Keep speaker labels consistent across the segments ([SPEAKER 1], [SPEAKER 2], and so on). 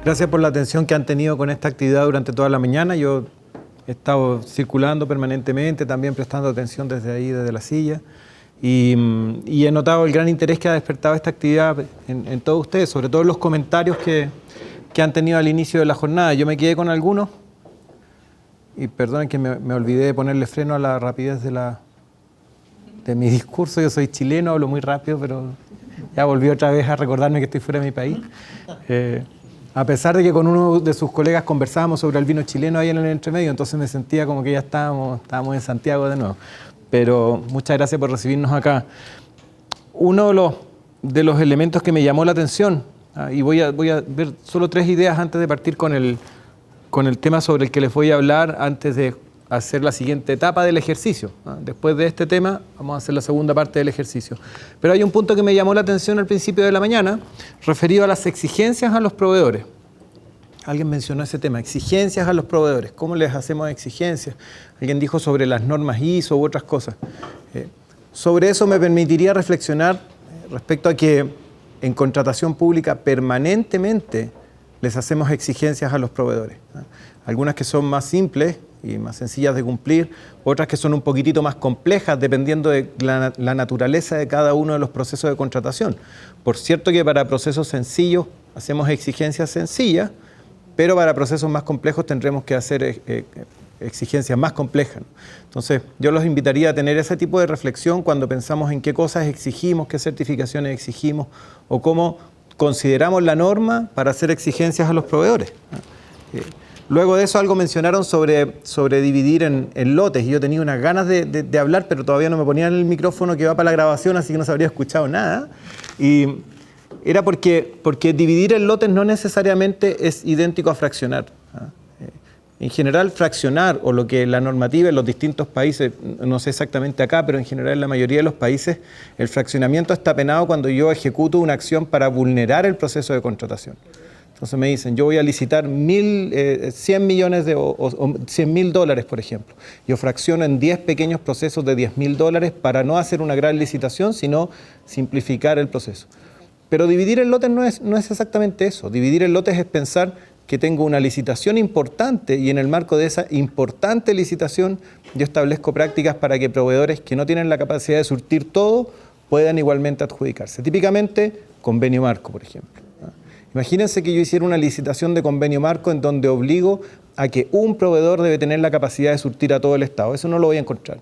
[SPEAKER 1] Gracias por la atención que han tenido con esta actividad durante toda la mañana. Yo he estado circulando permanentemente, también prestando atención desde ahí, desde la silla. Y he notado el gran interés que ha despertado esta actividad en todos ustedes, sobre todo en los comentarios que han tenido al inicio de la jornada. Yo me quedé con algunos, y perdonen que me olvidé de ponerle freno a la rapidez de mi discurso. Yo soy chileno, hablo muy rápido, pero ya volví otra vez a recordarme que estoy fuera de mi país. A pesar de que con uno de sus colegas conversábamos sobre el vino chileno ahí en el entremedio, entonces me sentía como que ya estábamos en Santiago de nuevo. Pero muchas gracias por recibirnos acá. Uno de los elementos que me llamó la atención, y voy a ver solo 3 ideas antes de partir con el tema sobre el que les voy a hablar, antes de hacer la siguiente etapa del ejercicio. Después de este tema vamos a hacer la segunda parte del ejercicio. Pero hay un punto que me llamó la atención al principio de la mañana, referido a las exigencias a los proveedores. Alguien mencionó ese tema, exigencias a los proveedores. ¿Cómo les hacemos exigencias? Alguien dijo sobre las normas ISO u otras cosas. Sobre eso me permitiría reflexionar respecto a que en contratación pública permanentemente les hacemos exigencias a los proveedores. Algunas que son más simples y más sencillas de cumplir, otras que son un poquitito más complejas dependiendo de la naturaleza de cada uno de los procesos de contratación. Por cierto que para procesos sencillos hacemos exigencias sencillas, pero para procesos más complejos tendremos que hacer exigencias más complejas. Entonces, yo los invitaría a tener ese tipo de reflexión cuando pensamos en qué cosas exigimos, qué certificaciones exigimos o cómo consideramos la norma para hacer exigencias a los proveedores. Luego de eso algo mencionaron sobre dividir en lotes, y yo tenía unas ganas de hablar, pero todavía no me ponían el micrófono que va para la grabación, así que no se habría escuchado nada. Y era porque dividir en lotes no necesariamente es idéntico a fraccionar. En general, fraccionar, o lo que la normativa en los distintos países, no sé exactamente acá, pero en general en la mayoría de los países, el fraccionamiento está penado cuando yo ejecuto una acción para vulnerar el proceso de contratación. Entonces me dicen, yo voy a licitar 100 millones o $100.000, por ejemplo. Yo fracciono en 10 pequeños procesos de $10.000 para no hacer una gran licitación, sino simplificar el proceso. Pero dividir en lotes no es exactamente eso. Dividir en lotes es pensar que tengo una licitación importante y en el marco de esa importante licitación yo establezco prácticas para que proveedores que no tienen la capacidad de surtir todo puedan igualmente adjudicarse. Típicamente, convenio marco, por ejemplo. Imagínense que yo hiciera una licitación de convenio marco en donde obligo a que un proveedor debe tener la capacidad de surtir a todo el Estado. Eso no lo voy a encontrar.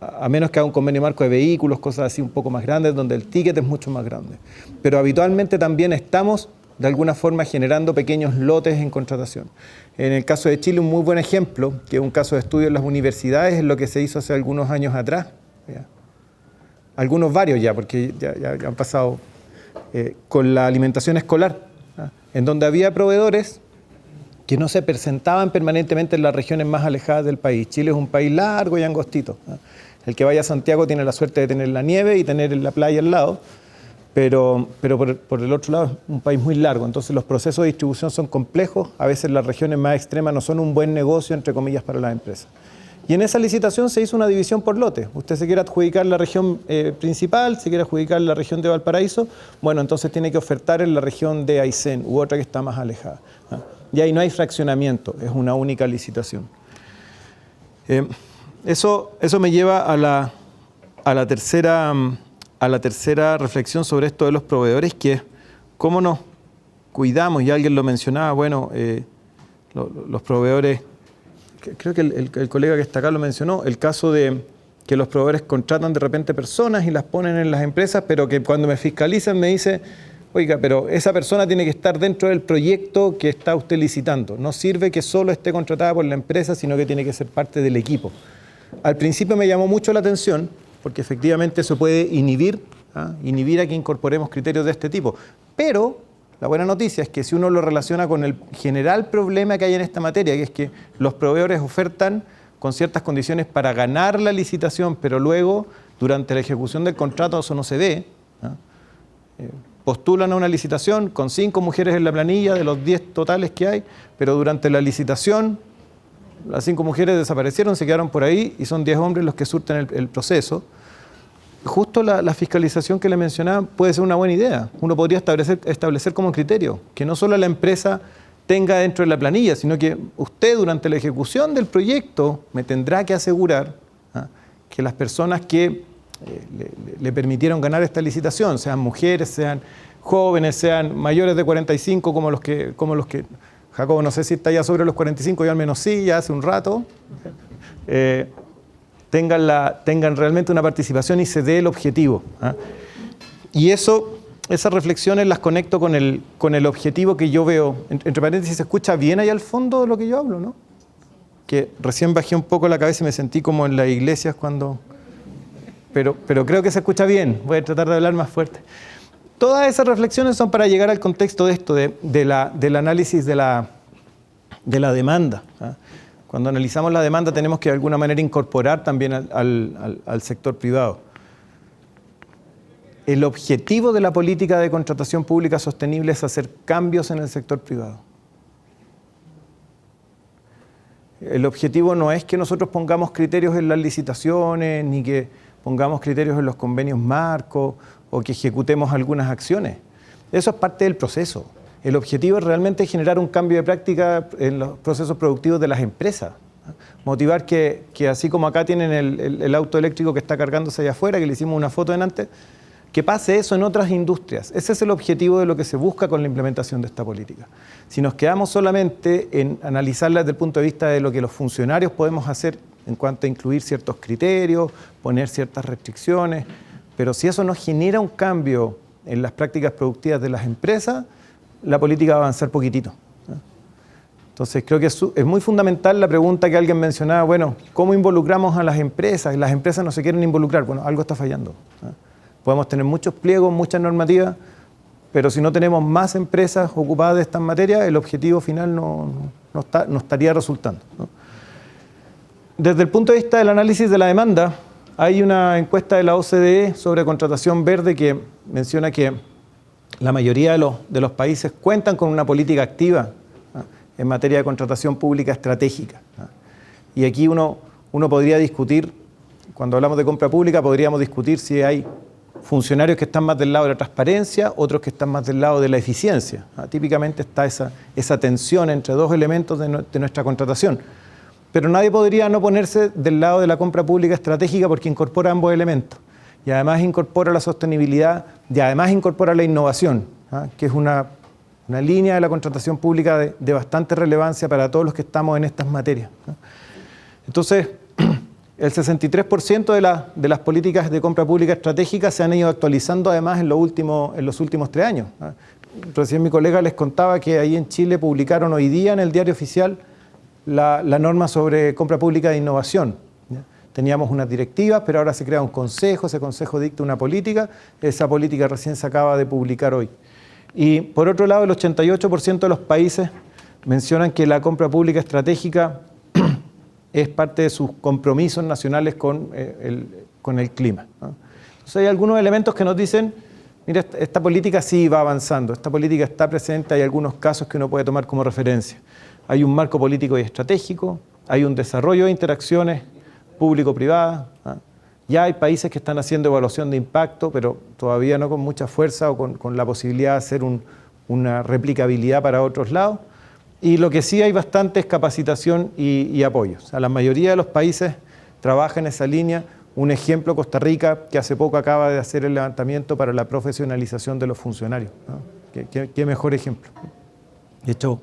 [SPEAKER 1] A menos que haga un convenio marco de vehículos, cosas así un poco más grandes, donde el ticket es mucho más grande. Pero habitualmente también estamos, de alguna forma, generando pequeños lotes en contratación. En el caso de Chile, un muy buen ejemplo, que es un caso de estudio en las universidades, es lo que se hizo hace algunos años atrás. Varios ya, porque ya han pasado... con la alimentación escolar, en donde había proveedores que no se presentaban permanentemente en las regiones más alejadas del país. Chile es un país largo y angostito. El que vaya a Santiago tiene la suerte de tener la nieve y tener la playa al lado, pero por el otro lado es un país muy largo, entonces los procesos de distribución son complejos, a veces las regiones más extremas no son un buen negocio, entre comillas, para las empresas. Y en esa licitación se hizo una división por lotes. Usted se quiere adjudicar la región principal, se quiere adjudicar la región de Valparaíso, bueno, entonces tiene que ofertar en la región de Aysén u otra que está más alejada. Y ahí no hay fraccionamiento, es una única licitación. Eso me lleva a la tercera reflexión sobre esto de los proveedores, que es cómo nos cuidamos, y alguien lo mencionaba, bueno, los proveedores... Creo que el colega que está acá lo mencionó, el caso de que los proveedores contratan de repente personas y las ponen en las empresas, pero que cuando me fiscalizan me dice, oiga, pero esa persona tiene que estar dentro del proyecto que está usted licitando. No sirve que solo esté contratada por la empresa, sino que tiene que ser parte del equipo. Al principio me llamó mucho la atención, porque efectivamente eso puede inhibir a que incorporemos criterios de este tipo. Pero la buena noticia es que si uno lo relaciona con el general problema que hay en esta materia, que es que los proveedores ofertan con ciertas condiciones para ganar la licitación, pero luego, durante la ejecución del contrato, eso no se ve. Postulan a una licitación con 5 mujeres en la planilla de los 10 totales que hay, pero durante la licitación las 5 mujeres desaparecieron, se quedaron por ahí y son 10 hombres los que surten el proceso. justo la fiscalización que le mencionaba puede ser una buena idea. Uno podría establecer como criterio que no solo la empresa tenga dentro de la planilla, sino que usted durante la ejecución del proyecto me tendrá que asegurar que las personas que le permitieron ganar esta licitación, sean mujeres, sean jóvenes, sean mayores de 45, como los que Jacobo, no sé si está ya sobre los 45, yo al menos sí, ya hace un rato, tengan realmente una participación y se dé el objetivo. Y esas reflexiones las conecto con el objetivo que yo veo. Entre paréntesis, se escucha bien ahí al fondo de lo que yo hablo, ¿no? Que recién bajé un poco la cabeza y me sentí como en las iglesias cuando... Pero creo que se escucha bien. Voy a tratar de hablar más fuerte. Todas esas reflexiones son para llegar al contexto de esto, del análisis de la demanda. Cuando analizamos la demanda tenemos que de alguna manera incorporar también al sector privado. El objetivo de la política de contratación pública sostenible es hacer cambios en el sector privado. El objetivo no es que nosotros pongamos criterios en las licitaciones, ni que pongamos criterios en los convenios marcos, o que ejecutemos algunas acciones. Eso es parte del proceso. El objetivo es realmente generar un cambio de práctica en los procesos productivos de las empresas. Motivar que así como acá tienen el auto eléctrico que está cargándose allá afuera, que le hicimos una foto delante, que pase eso en otras industrias. Ese es el objetivo de lo que se busca con la implementación de esta política. Si nos quedamos solamente en analizarla desde el punto de vista de lo que los funcionarios podemos hacer en cuanto a incluir ciertos criterios, poner ciertas restricciones, pero si eso no genera un cambio en las prácticas productivas de las empresas, la política va a avanzar poquitito. Entonces creo que es muy fundamental la pregunta que alguien mencionaba, bueno, ¿cómo involucramos a las empresas? Las empresas no se quieren involucrar. Bueno, algo está fallando. Podemos tener muchos pliegos, muchas normativas, pero si no tenemos más empresas ocupadas de estas materias, el objetivo final no estaría resultando, ¿no? Desde el punto de vista del análisis de la demanda, hay una encuesta de la OCDE sobre contratación verde que menciona que la mayoría de los países cuentan con una política activa en materia de contratación pública estratégica. Y aquí uno podría discutir, cuando hablamos de compra pública, podríamos discutir si hay funcionarios que están más del lado de la transparencia, otros que están más del lado de la eficiencia. Típicamente está esa tensión entre dos elementos de nuestra contratación. Pero nadie podría no ponerse del lado de la compra pública estratégica porque incorpora ambos elementos. Y además incorpora la sostenibilidad y además incorpora la innovación, que es una línea de la contratación pública de bastante relevancia para todos los que estamos en estas materias. Entonces, el 63% de las políticas de compra pública estratégica se han ido actualizando además en los últimos 3 años. Recién mi colega les contaba que ahí en Chile publicaron hoy día en el Diario Oficial la norma sobre compra pública de innovación. Teníamos unas directivas, pero ahora se crea un consejo, ese consejo dicta una política, esa política recién se acaba de publicar hoy. Y por otro lado, el 88% de los países mencionan que la compra pública estratégica es parte de sus compromisos nacionales con el clima, ¿no? Entonces hay algunos elementos que nos dicen, mira, esta política sí va avanzando, esta política está presente, hay algunos casos que uno puede tomar como referencia. Hay un marco político y estratégico, hay un desarrollo de interacciones público-privadas, ¿no? Ya hay países que están haciendo evaluación de impacto, pero todavía no con mucha fuerza o con la posibilidad de hacer una replicabilidad para otros lados. Y lo que sí hay bastante es capacitación y apoyo. O sea, la mayoría de los países trabaja en esa línea. Un ejemplo, Costa Rica, que hace poco acaba de hacer el levantamiento para la profesionalización de los funcionarios, ¿no? ¿Qué mejor ejemplo? De hecho,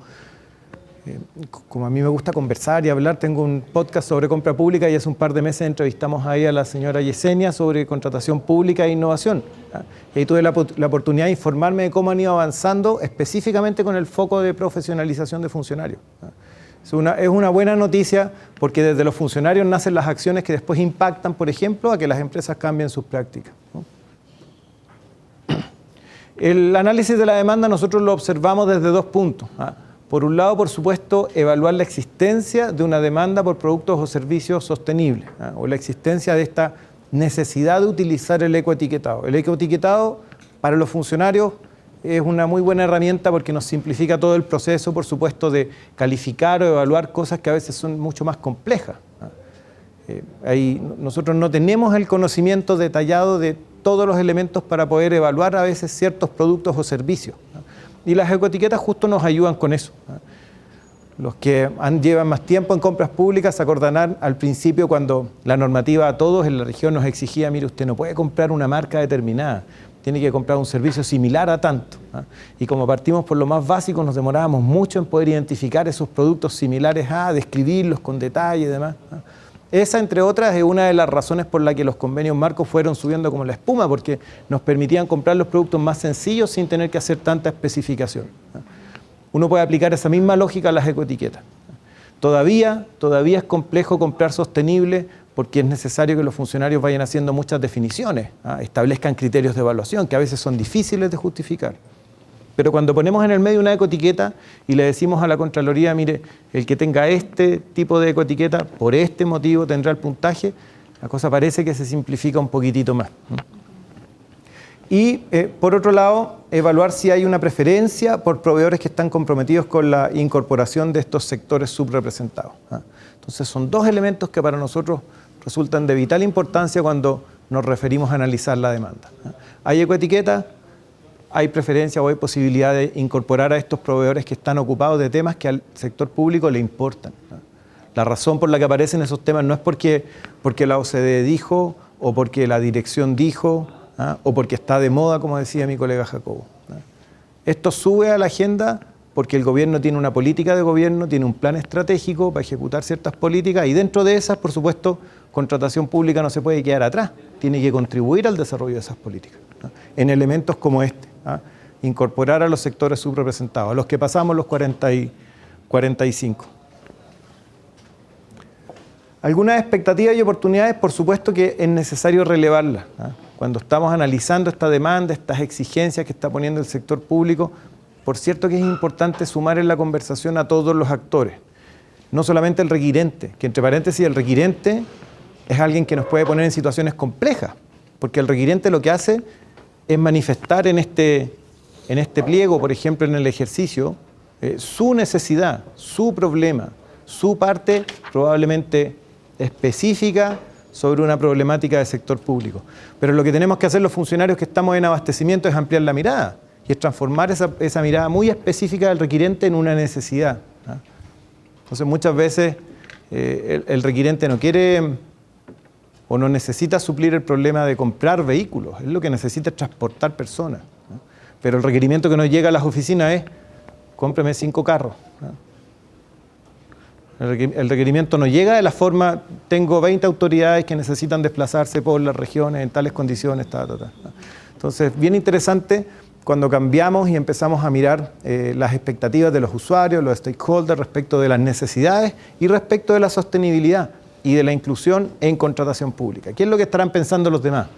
[SPEAKER 1] como a mí me gusta conversar y hablar, tengo un podcast sobre compra pública y hace un par de meses entrevistamos ahí a la señora Yesenia sobre contratación pública e innovación. Y ahí tuve la oportunidad de informarme de cómo han ido avanzando específicamente con el foco de profesionalización de funcionarios. Es una buena noticia porque desde los funcionarios nacen las acciones que después impactan, por ejemplo, a que las empresas cambien sus prácticas, ¿no? El análisis de la demanda nosotros lo observamos desde 2 puntos. Por un lado, por supuesto, evaluar la existencia de una demanda por productos o servicios sostenibles, o la existencia de esta necesidad de utilizar el ecoetiquetado. El ecoetiquetado para los funcionarios es una muy buena herramienta porque nos simplifica todo el proceso, por supuesto, de calificar o evaluar cosas que a veces son mucho más complejas. Nosotros no tenemos el conocimiento detallado de todos los elementos para poder evaluar a veces ciertos productos o servicios, ¿no? Y las ecoetiquetas justo nos ayudan con eso, ¿no? Los que llevan más tiempo en compras públicas se acordarán al principio cuando la normativa a todos en la región nos exigía, mire, usted no puede comprar una marca determinada, tiene que comprar un servicio similar a tanto, ¿no? Y como partimos por lo más básico, nos demorábamos mucho en poder identificar esos productos similares describirlos con detalle y demás, ¿no? Esa, entre otras, es una de las razones por la que los convenios marcos fueron subiendo como la espuma, porque nos permitían comprar los productos más sencillos sin tener que hacer tanta especificación, ¿no? Uno puede aplicar esa misma lógica a las ecoetiquetas. Todavía es complejo comprar sostenible porque es necesario que los funcionarios vayan haciendo muchas definiciones, establezcan criterios de evaluación que a veces son difíciles de justificar. Pero cuando ponemos en el medio una ecoetiqueta y le decimos a la Contraloría, mire, el que tenga este tipo de ecoetiqueta, por este motivo tendrá el puntaje, la cosa parece que se simplifica un poquitito más. Y por otro lado, evaluar si hay una preferencia por proveedores que están comprometidos con la incorporación de estos sectores subrepresentados. Entonces son dos elementos que para nosotros resultan de vital importancia cuando nos referimos a analizar la demanda. Hay ecoetiquetas, hay preferencia o hay posibilidad de incorporar a estos proveedores que están ocupados de temas que al sector público le importan. La razón por la que aparecen esos temas no es porque la OCDE dijo o porque la dirección dijo, o porque está de moda, como decía mi colega Jacobo. Esto sube a la agenda porque el gobierno tiene una política de gobierno, tiene un plan estratégico para ejecutar ciertas políticas y dentro de esas, por supuesto, contratación pública no se puede quedar atrás, tiene que contribuir al desarrollo de esas políticas, en elementos como este, incorporar a los sectores subrepresentados, a los que pasamos los 45. Algunas expectativas y oportunidades, por supuesto que es necesario relevarlas. Cuando estamos analizando esta demanda, estas exigencias que está poniendo el sector público, por cierto que es importante sumar en la conversación a todos los actores, no solamente el requirente, que entre paréntesis el requirente es alguien que nos puede poner en situaciones complejas, porque el requirente lo que hace es manifestar en este pliego, por ejemplo en el ejercicio, su necesidad, su problema, su parte probablemente específica sobre una problemática del sector público. Pero lo que tenemos que hacer los funcionarios que estamos en abastecimiento es ampliar la mirada y es transformar esa mirada muy específica del requirente en una necesidad. Entonces muchas veces el requirente no quiere o no necesita suplir el problema de comprar vehículos, es lo que necesita es transportar personas. Pero el requerimiento que nos llega a las oficinas es cómpreme 5 carros. El requerimiento no llega de la forma, tengo 20 autoridades que necesitan desplazarse por las regiones en tales condiciones. Entonces, bien interesante cuando cambiamos y empezamos a mirar las expectativas de los usuarios, los stakeholders respecto de las necesidades y respecto de la sostenibilidad y de la inclusión en contratación pública. ¿Qué es lo que estarán pensando los demás?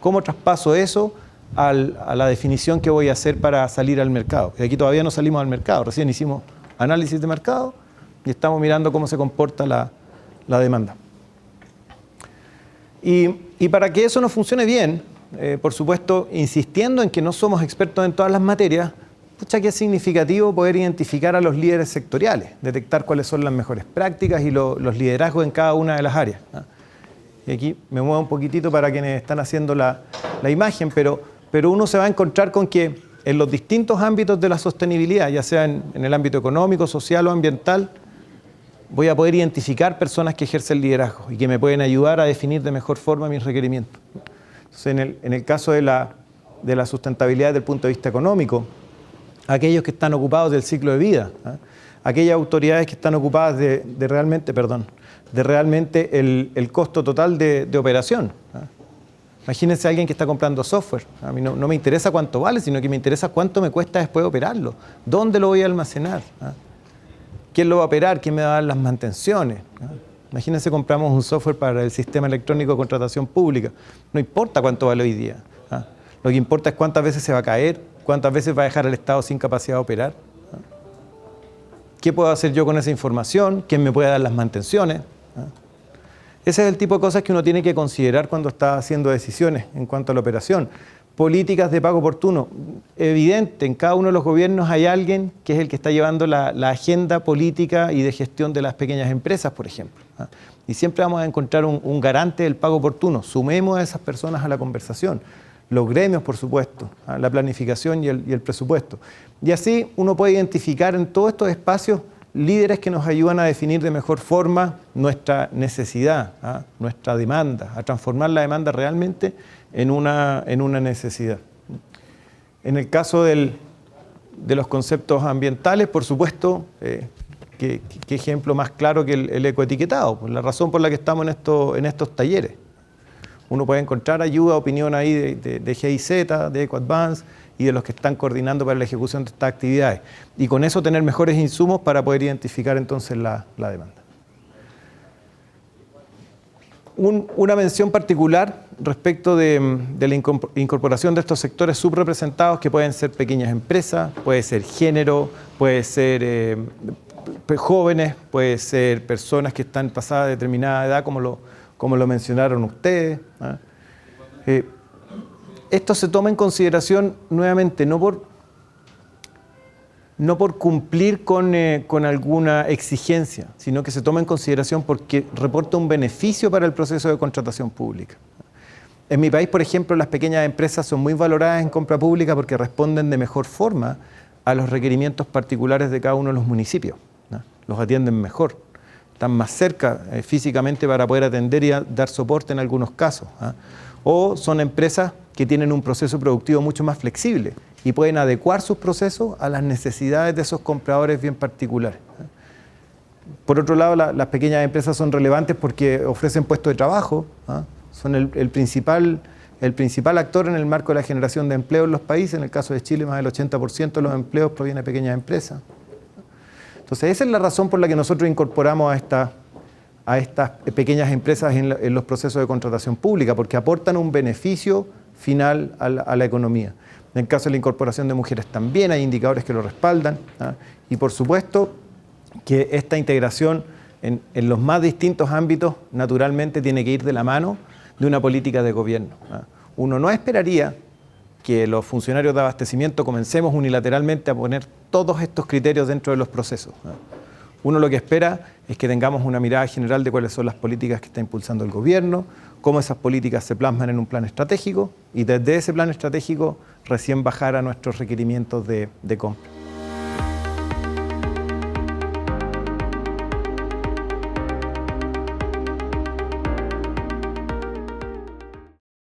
[SPEAKER 1] ¿Cómo traspaso eso a la definición que voy a hacer para salir al mercado? Y aquí todavía no salimos al mercado, recién hicimos análisis de mercado y estamos mirando cómo se comporta la demanda. Y para que eso no funcione bien, por supuesto, insistiendo en que no somos expertos en todas las materias, pucha que es significativo poder identificar a los líderes sectoriales, detectar cuáles son las mejores prácticas y los liderazgos en cada una de las áreas. Y aquí me muevo un poquitito para quienes están haciendo la imagen, pero uno se va a encontrar con que en los distintos ámbitos de la sostenibilidad, ya sea en el ámbito económico, social o ambiental, voy a poder identificar personas que ejercen liderazgo y que me pueden ayudar a definir de mejor forma mis requerimientos. Entonces, en el caso de la sustentabilidad desde el punto de vista económico, aquellos que están ocupados del ciclo de vida, aquellas autoridades que están ocupadas de realmente el costo total de operación. Imagínense a alguien que está comprando software. A mí no me interesa cuánto vale, sino que me interesa cuánto me cuesta después operarlo. ¿Dónde lo voy a almacenar? ¿Quién lo va a operar? ¿Quién me va a dar las mantenciones? Imagínense, compramos un software para el sistema electrónico de contratación pública. No importa cuánto vale hoy día. Lo que importa es cuántas veces se va a caer, cuántas veces va a dejar al Estado sin capacidad de operar. ¿Qué puedo hacer yo con esa información? ¿Quién me puede dar las mantenciones? Ese es el tipo de cosas que uno tiene que considerar cuando está haciendo decisiones en cuanto a la operación. políticas de pago oportuno. Evidente, en cada uno de los gobiernos hay alguien que es el que está llevando la agenda política y de gestión de las pequeñas empresas, por ejemplo. Y siempre vamos a encontrar un garante del pago oportuno. Sumemos a esas personas a la conversación. Los gremios, por supuesto, la planificación y el presupuesto. Y así uno puede identificar en todos estos espacios líderes que nos ayudan a definir de mejor forma nuestra necesidad, nuestra demanda, a transformar la demanda realmente en una necesidad. En el caso de los conceptos ambientales, por supuesto, ¿qué ejemplo más claro que el ecoetiquetado? Pues la razón por la que estamos en estos talleres. Uno puede encontrar ayuda, opinión ahí de GIZ, de EcoAdvance y de los que están coordinando para la ejecución de estas actividades. Y con eso tener mejores insumos para poder identificar entonces la demanda. Una mención particular respecto de la incorporación de estos sectores subrepresentados que pueden ser pequeñas empresas, puede ser género, puede ser jóvenes, puede ser personas que están pasadas de determinada edad, como lo mencionaron ustedes. Esto se toma en consideración nuevamente no por cumplir con alguna exigencia, sino que se toma en consideración porque reporta un beneficio para el proceso de contratación pública. En mi país, por ejemplo, las pequeñas empresas son muy valoradas en compra pública porque responden de mejor forma a los requerimientos particulares de cada uno de los municipios, ¿no? Los atienden mejor, están más cerca físicamente para poder atender y dar soporte en algunos casos, ¿ah? O son empresas que tienen un proceso productivo mucho más flexible y pueden adecuar sus procesos a las necesidades de esos compradores bien particulares. Por otro lado, las pequeñas empresas son relevantes porque ofrecen puestos de trabajo, ¿ah? Son el principal actor en el marco de la generación de empleo en los países. En el caso de Chile, más del 80% de los empleos proviene de pequeñas empresas. Entonces, esa es la razón por la que nosotros incorporamos a estas pequeñas empresas en los procesos de contratación pública, porque aportan un beneficio final a la economía. En el caso de la incorporación de mujeres también hay indicadores que lo respaldan, ¿ah? Y por supuesto que esta integración en los más distintos ámbitos naturalmente tiene que ir de la mano de una política de gobierno, ¿ah? Uno no esperaría que los funcionarios de abastecimiento comencemos unilateralmente a poner todos estos criterios dentro de los procesos, ¿ah? Uno lo que espera es que tengamos una mirada general de cuáles son las políticas que está impulsando el gobierno, cómo esas políticas se plasman en un plan estratégico y desde ese plan estratégico recién bajar a nuestros requerimientos de compra.